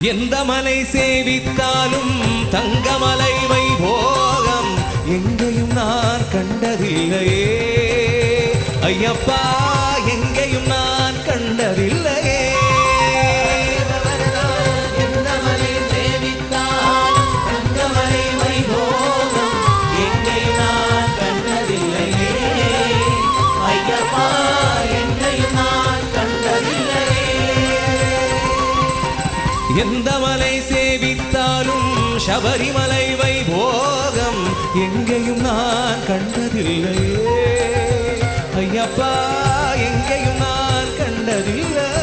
எந்த மலை சேவித்தாலும் தங்கமலை வைபோகம் எங்கேயும் நான் கண்டதில்லையே ஐயப்பா, எங்கேயும் நான் கண்டதில்லையே. எந்த மலை சேவித்தாலும் சபரிமலை வைபோகம் எங்கேயும் நான் கண்டதில்லையே ஐயப்பா, எங்கேயும் நான் கண்டதில்லை.